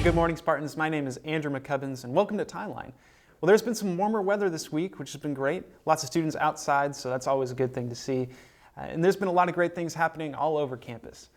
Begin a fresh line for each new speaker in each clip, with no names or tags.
Good morning, Spartans. My name is Andrew McCubbins, and welcome to Timeline. Well, there's been some warmer weather this week, which has been great. Lots of students outside, so that's always a good thing to see. And there's been a lot of great things happening all over campus.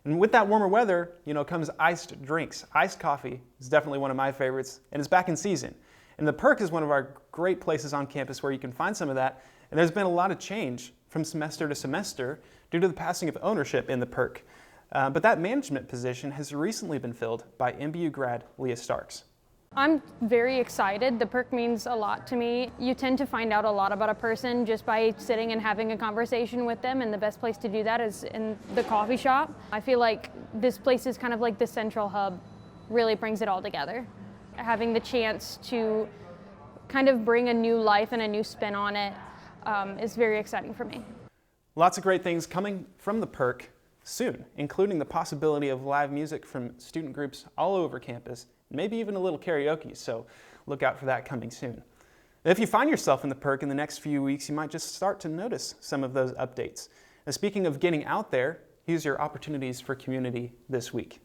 And with that warmer weather, comes iced drinks. Iced coffee is definitely one of my favorites, and it's back in season. And the Perk is one of our great places on campus where you can find some of that. And there's been a lot of change from semester to semester due to the passing of ownership in the Perk. But that management position has recently been filled by MBU grad Leah Starks.
I'm very excited. The Perk means a lot to me. You tend to find out a lot about a person just by sitting and having a conversation with them, and the best place to do that is in the coffee shop. I feel like this place is kind of like the central hub, really brings it all together. Having the chance to kind of bring a new life and a new spin on it is very exciting for me.
Lots of great things coming from the Perk soon, including the possibility of live music from student groups all over campus, maybe even a little karaoke, so look out for that coming soon. If you find yourself in the Perk in the next few weeks, you might just start to notice some of those updates. And speaking of getting out there, here's your opportunities for community this week.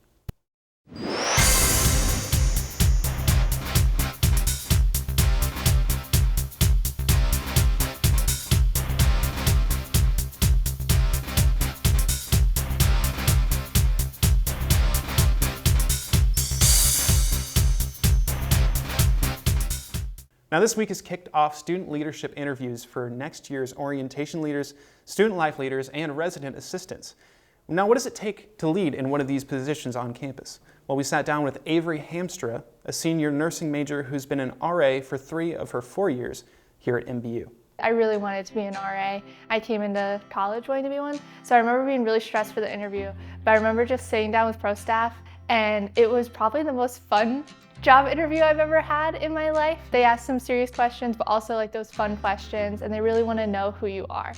Now this week has kicked off student leadership interviews for next year's orientation leaders, student life leaders, and resident assistants. Now what does it take to lead in one of these positions on campus? Well, we sat down with Avery Hamstra, a senior nursing major who's been an RA for 3 of her 4 years here at MBU.
I really wanted to be an RA. I came into college wanting to be one, so I remember being really stressed for the interview, but I remember just sitting down with pro staff, and it was probably the most fun job interview I've ever had in my life. They ask some serious questions, but also like those fun questions, and they really want to know who you are.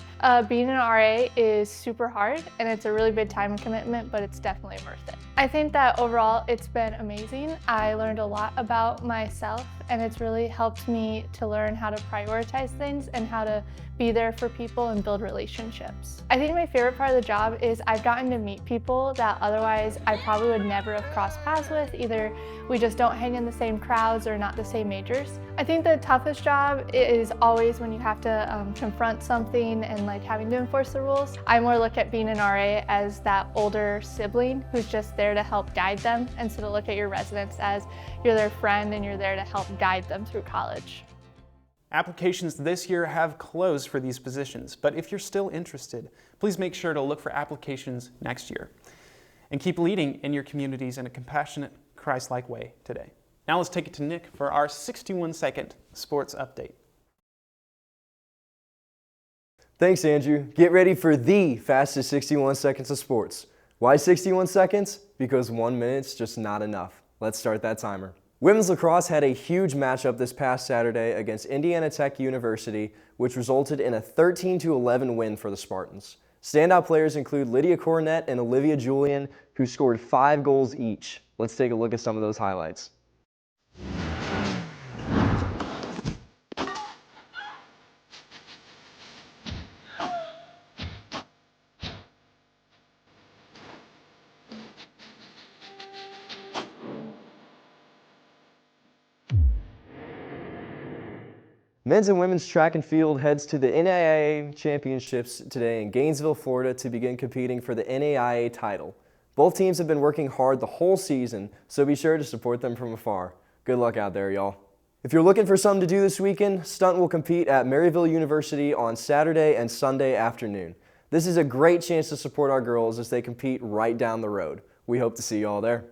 Being an RA is super hard, and it's a really big time commitment, but it's definitely worth it. I think that overall it's been amazing. I learned a lot about myself, and it's really helped me to learn how to prioritize things and how to be there for people and build relationships. I think my favorite part of the job is I've gotten to meet people that otherwise I probably would never have crossed paths with. Either we just don't hang in the same crowds or not the same majors. I think the toughest job is always when you have to confront something and like having to enforce the rules. I more look at being an RA as that older sibling who's just there to help guide them, instead of look at your residents as you're their friend and you're there to help guide them through college.
Applications this year have closed for these positions, but if you're still interested, please make sure to look for applications next year. And keep leading in your communities in a compassionate, Christ-like way today. Now let's take it to Nick for our 61-second sports update.
Thanks, Andrew. Get ready for the fastest 61 seconds of sports. Why 61 seconds? Because 1 minute's just not enough. Let's start that timer. Women's lacrosse had a huge matchup this past Saturday against Indiana Tech University, which resulted in a 13-11 win for the Spartans. Standout players include Lydia Cornett and Olivia Julian, who scored 5 goals each. Let's take a look at some of those highlights. Men's and women's track and field heads to the NAIA Championships today in Gainesville, Florida to begin competing for the NAIA title. Both teams have been working hard the whole season, so be sure to support them from afar. Good luck out there, y'all. If you're looking for something to do this weekend, Stunt will compete at Maryville University on Saturday and Sunday afternoon. This is a great chance to support our girls as they compete right down the road. We hope to see you all there.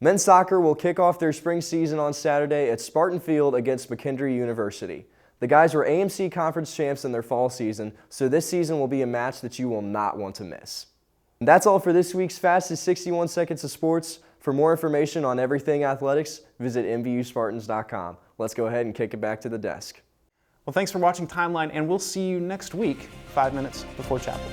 Men's soccer will kick off their spring season on Saturday at Spartan Field against McKendree University. The guys were AMC Conference champs in their fall season, so this season will be a match that you will not want to miss. And that's all for this week's Fastest 61 Seconds of Sports. For more information on everything athletics, visit mbuspartans.com. Let's go ahead and kick it back to the desk.
Well, thanks for watching Timeline, and we'll see you next week, 5 minutes before chapel.